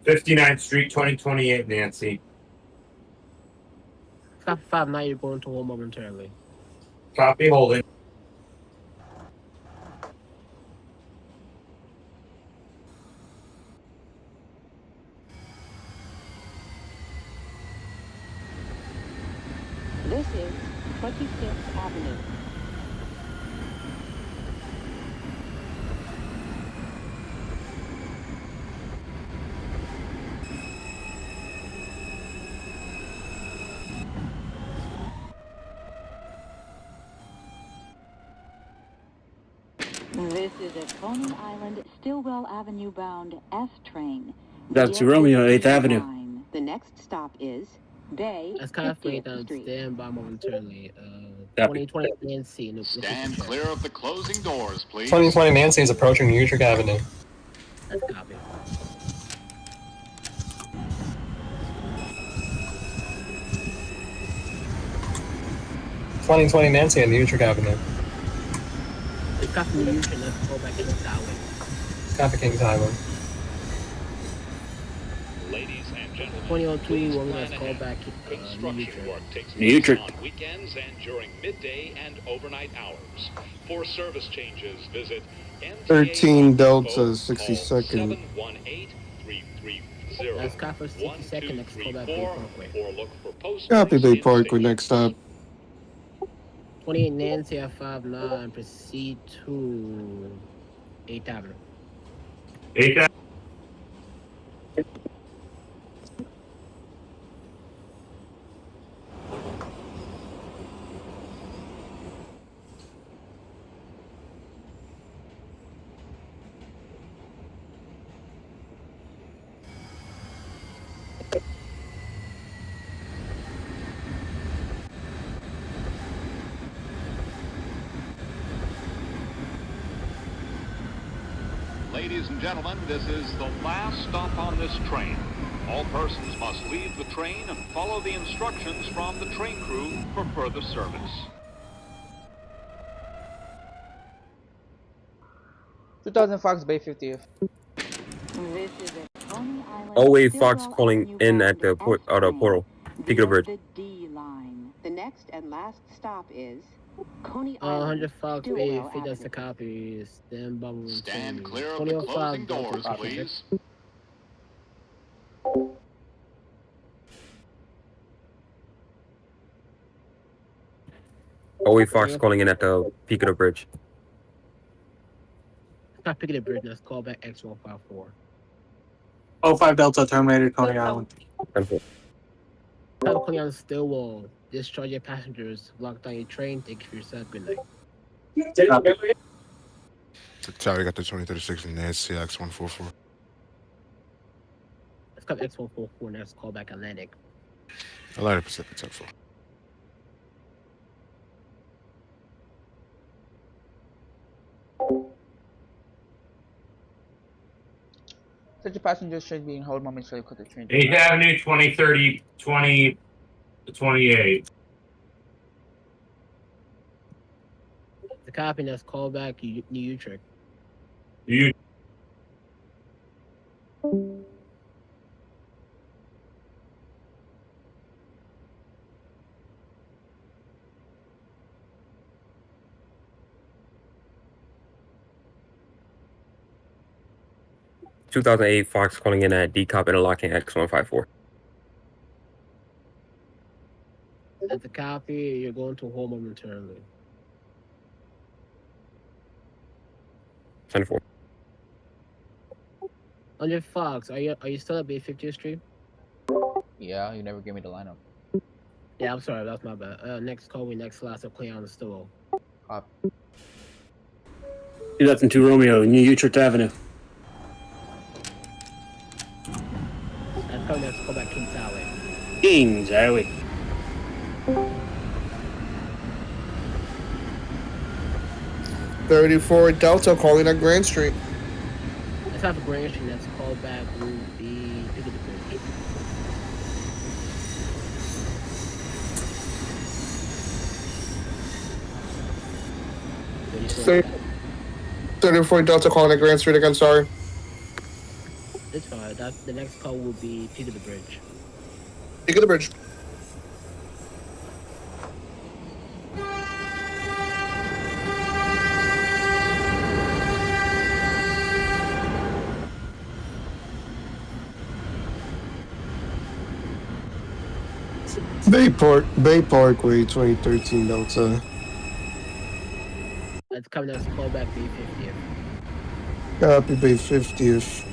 K: '59th Street, 2028 Nancy.
O: Stop 5 now. You're going to hold momentarily.
K: Copy, holding.
L: This is 25th Avenue. This is a Coney Island, Stillwell Avenue bound F train.
A: That's Romeo, 8th Avenue.
L: The next stop is Bay.
O: Let's kind of wait on stand by momentarily. 2020 Nancy.
N: Stand clear of the closing doors, please.
J: 2020 Nancy is approaching New York Avenue.
O: Let's copy.
J: Nancy at New York Avenue.
O: Let's copy New York and let's go back to the Highway.
J: Copy Kings Island.
E: Ladies and gentlemen,
O: 2002, we're going to call back
E: construction work takes
A: New
E: place
A: York.
E: on weekends and during midday and overnight hours. For service changes, visit
I: 13 Delta, 62nd.
E: 718-330.
O: Let's copy 62nd, let's call back Bay Parkway.
E: Or look for post
I: Copy Bay Parkway, next stop.
O: 28 Nancy at 59, proceed to 8th Avenue.
K: 8th Avenue.
N: Ladies and gentlemen, this is the last stop on this train.
E: All persons must leave the train and follow the instructions from the train crew for further service.
C: 2000 Fox Bay 50th.
L: This is a Coney Island.
G: Always
L: Stillwell
G: Fox calling
L: Avenue
G: in
L: bound
G: at the port,
L: S
G: portal. Peak of the
L: via
G: bridge.
L: the D line. The next and last stop is Coney
O: 100
L: Island.
O: Fox Bay,
L: Stillwell
O: feed us
L: Avenue.
O: the copies. Then bubble room.
N: Stand clear of the closing doors, please.
G: Always Fox calling in at the peak of the bridge.
O: Not picking the bridge. Let's call back X154.
F: 05 Delta terminated Coney Island.
G: 10-4.
O: Coney Island Stillwell. Discharge your passengers. Lock down your train. Thank you for your service. Good night.
P: Tower got the 2036 in Nancy X144.
O: Let's call X144. Next call back Atlantic.
P: Atlantic Pacific 10-4.
C: Such a passengers should be in hold momentarily because the train.
K: 8th Avenue, 2030, 20 to 28.
O: The copy. Let's call back New Utrecht.
K: You
G: 2008 Fox calling in at decop interlocking X154.
O: At the copy, you're going to hold momentarily.
G: 10-4.
O: 100 Fox, are you still at Bay 50th Street?
C: Yeah, you never gave me the lineup.
O: Yeah, I'm sorry, that's my bad. Next call, next last up, clear on the Stillwell.
A: 2002 Romeo, New Utrecht Avenue.
O: Let's go next call back Kings Highway.
A: Kings Highway.
M: $34 Delta calling at Grand Street.
O: Let's have a Grand Street. Let's call back will be pick up the bridge.
M: Thir- 34 Delta calling at Grand Street again, sorry.
O: It's fine. That's the next call will be pick up the bridge.
M: Peak of the bridge.
I: Bay Parkway, 2013 Delta.
O: Let's come next call back Bay 50th.
I: Copy, Bay 50th.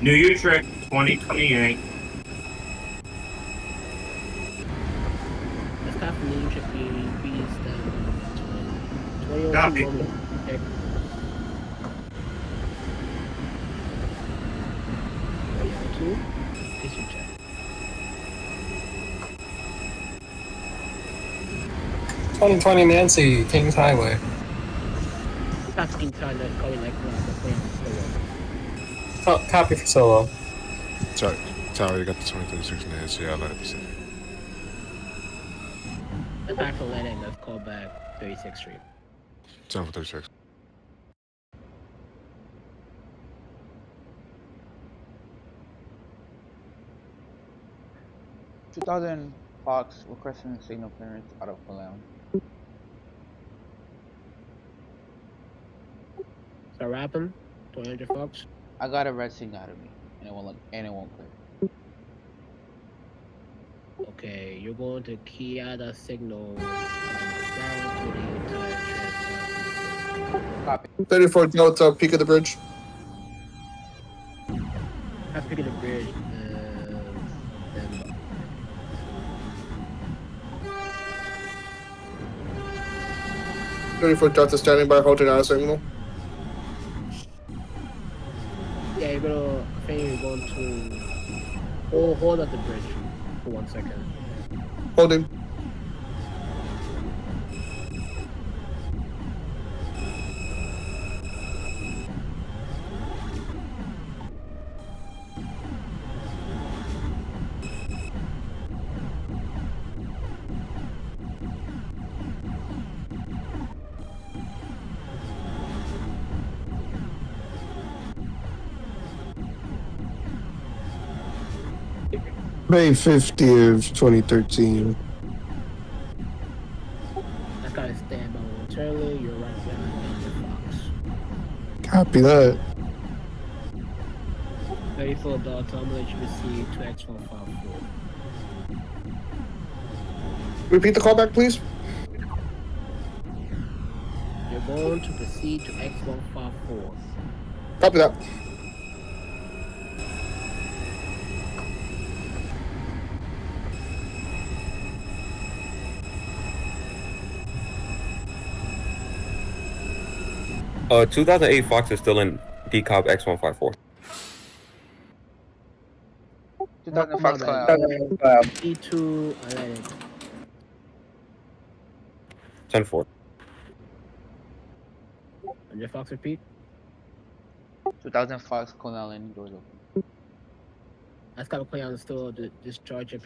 K: New Utrecht, 2028.
O: Let's copy New Utrecht. Please down 2002
K: Copy.
O: Romeo. Okay. 2002. Pistol check.
J: 2020 Nancy, Kings Highway.
O: That's Kings Highway. Let's call it next last. Let's play on the Stillwell.
J: Copy for solo.
P: Tower, you got the 2036 in Nancy Atlantic Pacific.
O: Let's back to Atlantic. Let's call back 36th Street.
P: 10 for 36.
C: $2,000 Fox requesting signal clearance out of Cologne.
O: So what happened? 100 Fox.
C: I got a red signal out of me, and it won't clear.
O: Okay, you're going to key out a signal down to the entire transfer.
C: Copy.
M: 34 Delta, peak of the bridge.
O: I picked the bridge. Then
M: 34 Delta standing by, holding out a signal.
O: yeah, you're gonna. I think you're going to hold at the bridge for 1 second.
M: Holding. May 50th, 2013.
O: That guy stand by momentarily. You're right behind the Fox.
M: Copy that.
O: 34 Delta, I'm gonna let you receive 2X154.
M: Repeat the callback, please.
O: You're going to proceed to X154.
M: Copy that.
G: 2008 Fox is still in decob X154.
C: 2000 Fox cloud.
O: E2 Atlantic.
G: 10-4.
O: 100 Fox repeat.
C: 2000 Fox Coney Island doors open.
O: That's got to play on the still discharge your